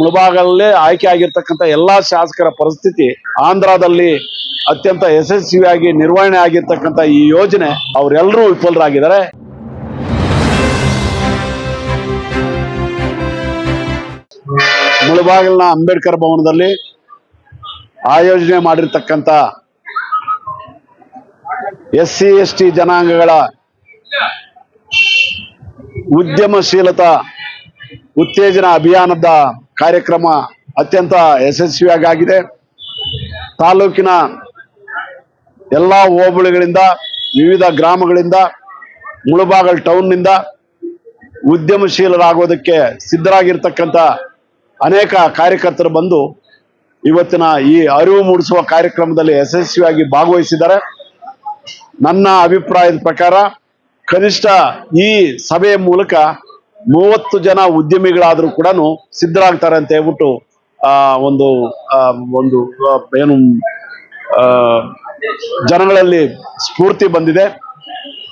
ಮುಳಬಾಗಲಲ್ಲಿ ಆಯ್ಕೆ ಆಗಿರ್ತಕ್ಕಂಥ ಎಲ್ಲಾ ಶಾಸಕರ ಪರಿಸ್ಥಿತಿ ಆಂಧ್ರದಲ್ಲಿ ಅತ್ಯಂತ ಯಶಸ್ವಿಯಾಗಿ ನಿರ್ವಹಣೆ ಆಗಿರ್ತಕ್ಕಂಥ ಈ ಯೋಜನೆ ಅವರೆಲ್ಲರೂ ವಿಫಲರಾಗಿದ್ದಾರೆ. ಮುಳಬಾಗಿಲಿನ ಅಂಬೇಡ್ಕರ್ ಭವನದಲ್ಲಿ ಆಯೋಜನೆ ಮಾಡಿರ್ತಕ್ಕಂಥ SC ST ಜನಾಂಗಗಳ ಉದ್ಯಮಶೀಲತಾ ಉತ್ತೇಜನ ಅಭಿಯಾನದ ಕಾರ್ಯಕ್ರಮ ಅತ್ಯಂತ ಯಶಸ್ವಿಯಾಗಿದೆ. ತಾಲೂಕಿನ ಎಲ್ಲ ಹೋಬಳಿಗಳಿಂದ ವಿವಿಧ ಗ್ರಾಮಗಳಿಂದ ಮುಳಬಾಗಲ್ ಟೌನ್ನಿಂದ ಉದ್ಯಮಶೀಲರಾಗೋದಕ್ಕೆ ಸಿದ್ಧರಾಗಿರ್ತಕ್ಕಂಥ ಅನೇಕ ಕಾರ್ಯಕರ್ತರು ಬಂದು ಇವತ್ತಿನ ಈ ಅರಿವು ಮೂಡಿಸುವ ಕಾರ್ಯಕ್ರಮದಲ್ಲಿ ಯಶಸ್ವಿಯಾಗಿ ಭಾಗವಹಿಸಿದ್ದಾರೆ. ನನ್ನ ಅಭಿಪ್ರಾಯದ ಪ್ರಕಾರ ಕನಿಷ್ಠ ಈ ಸಭೆಯ ಮೂಲಕ 30 ಜನ ಉದ್ಯಮಿಗಳಾದರೂ ಕೂಡ ಸಿದ್ಧರಾಗ್ತಾರೆ ಅಂತ ಹೇಳ್ಬಿಟ್ಟು ಒಂದು ಏನು ಜನಗಳಲ್ಲಿ ಸ್ಫೂರ್ತಿ ಬಂದಿದೆ.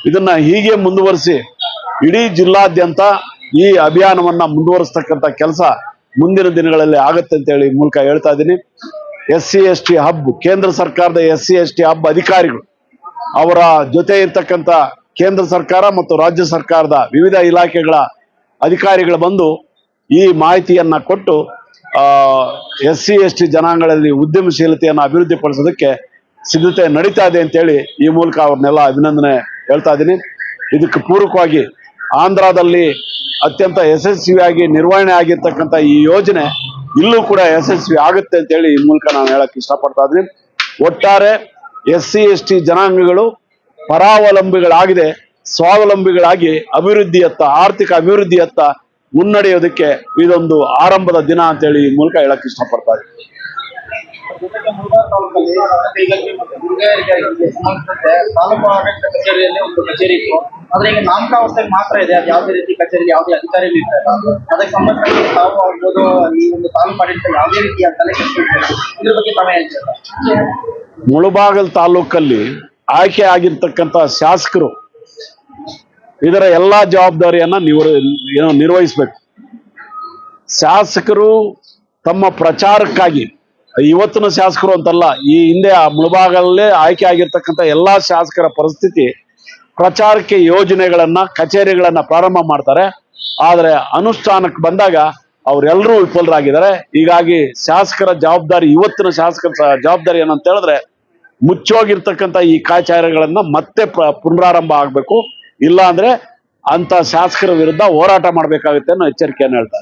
ಇದನ್ನ ಹೀಗೆ ಮುಂದುವರಿಸಿ ಇಡೀ ಜಿಲ್ಲಾದ್ಯಂತ ಈ ಅಭಿಯಾನವನ್ನ ಮುಂದುವರಿಸ್ತಕ್ಕಂಥ ಕೆಲಸ ಮುಂದಿನ ದಿನಗಳಲ್ಲಿ ಆಗತ್ತೆ ಅಂತ ಹೇಳಿ ಮೂಲಕ ಹೇಳ್ತಾ ಇದ್ದೀನಿ. SC ST ಹಬ್, ಕೇಂದ್ರ ಸರ್ಕಾರದ SC ST ಹಬ್ ಅಧಿಕಾರಿಗಳು ಅವರ ಜೊತೆ ಇರ್ತಕ್ಕಂಥ ಕೇಂದ್ರ ಸರ್ಕಾರ ಮತ್ತು ರಾಜ್ಯ ಸರ್ಕಾರದ ವಿವಿಧ ಇಲಾಖೆಗಳ ಅಧಿಕಾರಿಗಳು ಬಂದು ಈ ಮಾಹಿತಿಯನ್ನ ಕೊಟ್ಟು SC ST ಜನಾಂಗಗಳಲ್ಲಿ ಉದ್ಯಮಶೀಲತೆಯನ್ನು ಅಭಿವೃದ್ಧಿಪಡಿಸೋದಕ್ಕೆ ಸಿದ್ಧತೆ ನಡೀತಾ ಇದೆ ಅಂತೇಳಿ ಈ ಮೂಲಕ ಅವ್ರನ್ನೆಲ್ಲ ಅಭಿನಂದನೆ ಹೇಳ್ತಾ ಇದ್ದೀನಿ. ಇದಕ್ಕೆ ಪೂರಕವಾಗಿ ಆಂಧ್ರದಲ್ಲಿ ಅತ್ಯಂತ ಯಶಸ್ವಿಯಾಗಿ ನಿರ್ವಹಣೆ ಆಗಿರ್ತಕ್ಕಂಥ ಈ ಯೋಜನೆ ಇಲ್ಲೂ ಕೂಡ ಯಶಸ್ವಿ ಆಗುತ್ತೆ ಅಂತೇಳಿ ಈ ಮೂಲಕ ನಾನು ಹೇಳಕ್ ಇಷ್ಟಪಡ್ತಾ ಇದ್ದೀನಿ. ಒಟ್ಟಾರೆ SC ST ಜನಾಂಗಗಳು ಪರಾವಲಂಬಿಗಳಾಗಿದೆ ಸ್ವಾವಲಂಬಿಗಳಾಗಿ ಅಭಿವೃದ್ಧಿಯತ್ತ, ಆರ್ಥಿಕ ಅಭಿವೃದ್ಧಿಯತ್ತ ಮುನ್ನಡೆಯೋದಕ್ಕೆ ಇದೊಂದು ಆರಂಭದ ದಿನ ಅಂತೇಳಿ ಈ ಮೂಲಕ ಹೇಳಕ್ ಇಷ್ಟಪಡ್ತಾ ಇದ್ದೀನಿ. ತಾಲೂಕು ಆಡಳಿತ ಕಚೇರಿಯಲ್ಲಿ ಒಂದು ಕಚೇರಿ ಇತ್ತು, ಆದ್ರೆ ಈಗ ನಾಮಕಾವಸ್ಥೆಗೆ ಮಾತ್ರ ಇದೆ. ಅದು ಯಾವುದೇ ರೀತಿ ಕಚೇರಿ ಯಾವುದೇ ಅಧಿಕಾರಿಗಳು ಇರ್ತಾರೆ. ಅದಕ್ಕೆ ಸಂಬಂಧಪಟ್ಟ ತಾವು ಆಗ್ಬೋದು ಈ ಒಂದು ತಾಲೂಕು ಆಡಳಿತ ಯಾವುದೇ ರೀತಿಯ ತಲೆ ಕೆಡಿಸ್ಕೊಳ್ಬೇಕು, ಇದ್ರ ಬಗ್ಗೆ ತಾವೇ ಹೇಳ್ತೀರಾ? ಮುಳಬಾಗಲ್ ತಾಲೂಕಲ್ಲಿ ಆಯ್ಕೆ ಆಗಿರ್ತಕ್ಕಂಥ ಶಾಸಕರು ಇದರ ಎಲ್ಲಾ ಜವಾಬ್ದಾರಿಯನ್ನ ನಿರ್ವಹಿಸಬೇಕು. ಶಾಸಕರು ತಮ್ಮ ಪ್ರಚಾರಕ್ಕಾಗಿ, ಇವತ್ತಿನ ಶಾಸಕರು ಅಂತಲ್ಲ, ಈ ಹಿಂದೆ ಆ ಮುಳಬಾಗಲಲ್ಲೇ ಆಯ್ಕೆ ಆಗಿರ್ತಕ್ಕಂಥ ಎಲ್ಲಾ ಶಾಸಕರ ಪರಿಸ್ಥಿತಿ ಪ್ರಚಾರಕ್ಕೆ ಯೋಜನೆಗಳನ್ನ, ಕಚೇರಿಗಳನ್ನ ಪ್ರಾರಂಭ ಮಾಡ್ತಾರೆ. ಆದ್ರೆ ಅನುಷ್ಠಾನಕ್ಕೆ ಬಂದಾಗ ಅವರೆಲ್ಲರೂ ವಿಫಲರಾಗಿದ್ದಾರೆ. ಹೀಗಾಗಿ ಶಾಸಕರ ಜವಾಬ್ದಾರಿ, ಇವತ್ತಿನ ಶಾಸಕರ ಜವಾಬ್ದಾರಿ ಏನಂತ ಹೇಳಿದ್ರೆ ಮುಚ್ಚೋಗಿರ್ತಕ್ಕಂಥ ಈ ಕಚೇರಿಗಳನ್ನ ಮತ್ತೆ ಪುನರಾರಂಭ ಆಗ್ಬೇಕು. ಇಲ್ಲ ಅಂದ್ರೆ ಅಂತ ಶಾಸಕರ ವಿರುದ್ಧ ಹೋರಾಟ ಮಾಡ್ಬೇಕಾಗುತ್ತೆ ಅನ್ನೋ ಎಚ್ಚರಿಕೆಯನ್ನು ಹೇಳ್ತಾರೆ.